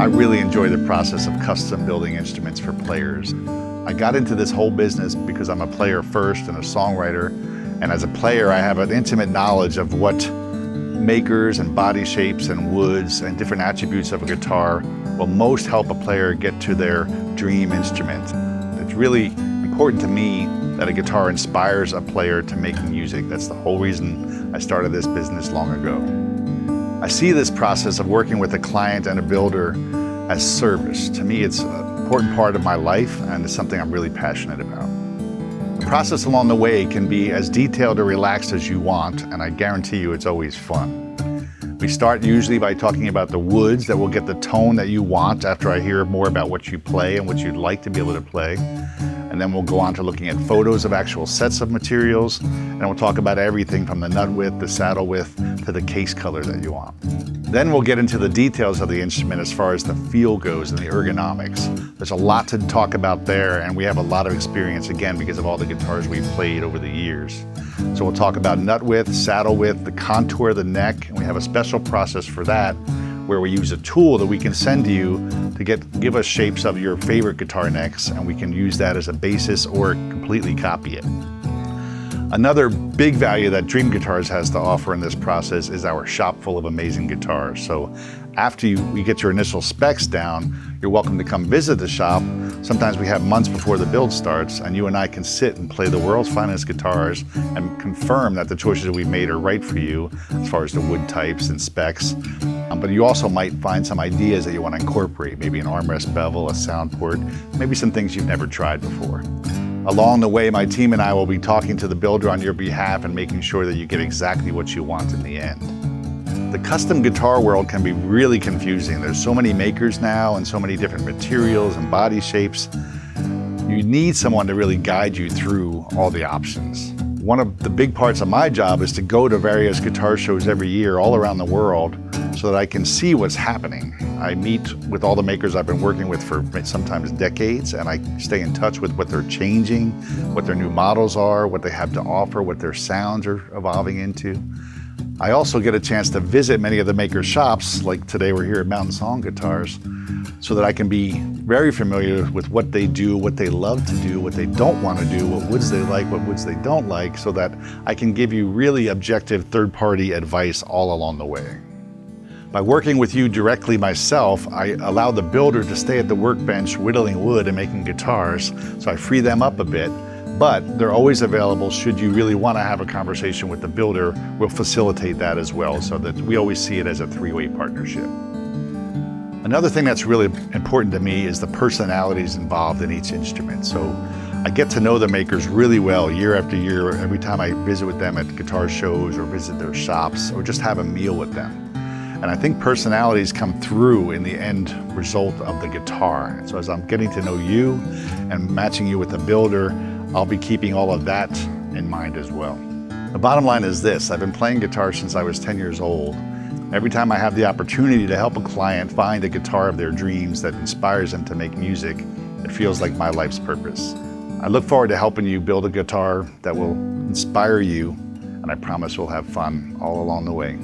I really enjoy the process of custom building instruments for players. I got into this whole business because I'm a player first and a songwriter, and as a player I have an intimate knowledge of what makers and body shapes and woods and different attributes of a guitar will most help a player get to their dream instrument. It's really important to me that a guitar inspires a player to make music. That's the whole reason I started this business long ago. I see this process of working with a client and a builder as service. To me, it's an important part of my life, and it's something I'm really passionate about. The process along the way can be as detailed or relaxed as you want, and I guarantee you it's always fun. We start usually by talking about the woods that will get the tone that you want after I hear more about what you play and what you'd like to be able to play. And then we'll go on to looking at photos of actual sets of materials, and we'll talk about everything from the nut width, the saddle width, to the case color that you want. Then we'll get into the details of the instrument as far as the feel goes and the ergonomics. There's a lot to talk about there, and we have a lot of experience, again, because of all the guitars we've played over the years. So we'll talk about nut width, saddle width, the contour of the neck, and we have a special process for that, where we use a tool that we can send you to give us shapes of your favorite guitar necks, and we can use that as a basis or completely copy it. Another big value that Dream Guitars has to offer in this process is our shop full of amazing guitars. So after you get your initial specs down, you're welcome to come visit the shop. Sometimes we have months before the build starts, and you and I can sit and play the world's finest guitars and confirm that the choices we've made are right for you as far as the wood types and specs. But you also might find some ideas that you want to incorporate, maybe an armrest bevel, a sound port, maybe some things you've never tried before. Along the way, my team and I will be talking to the builder on your behalf and making sure that you get exactly what you want in the end. The custom guitar world can be really confusing. There's so many makers now and so many different materials and body shapes. You need someone to really guide you through all the options. One of the big parts of my job is to go to various guitar shows every year all around the world so that I can see what's happening. I meet with all the makers I've been working with for sometimes decades, and I stay in touch with what they're changing, what their new models are, what they have to offer, what their sounds are evolving into. I also get a chance to visit many of the makers' shops, like today we're here at Mountain Song Guitars, so that I can be very familiar with what they do, what they love to do, what they don't want to do, what woods they like, what woods they don't like, so that I can give you really objective third-party advice all along the way. By working with you directly myself, I allow the builder to stay at the workbench whittling wood and making guitars, so I free them up a bit, but they're always available should you really want to have a conversation with the builder. We'll facilitate that as well, so that we always see it as a three-way partnership. Another thing that's really important to me is the personalities involved in each instrument. So I get to know the makers really well year after year, every time I visit with them at guitar shows or visit their shops or just have a meal with them. And I think personalities come through in the end result of the guitar. So as I'm getting to know you and matching you with the builder, I'll be keeping all of that in mind as well. The bottom line is this: I've been playing guitar since I was 10 years old. Every time I have the opportunity to help a client find a guitar of their dreams that inspires them to make music, it feels like my life's purpose. I look forward to helping you build a guitar that will inspire you, and I promise we'll have fun all along the way.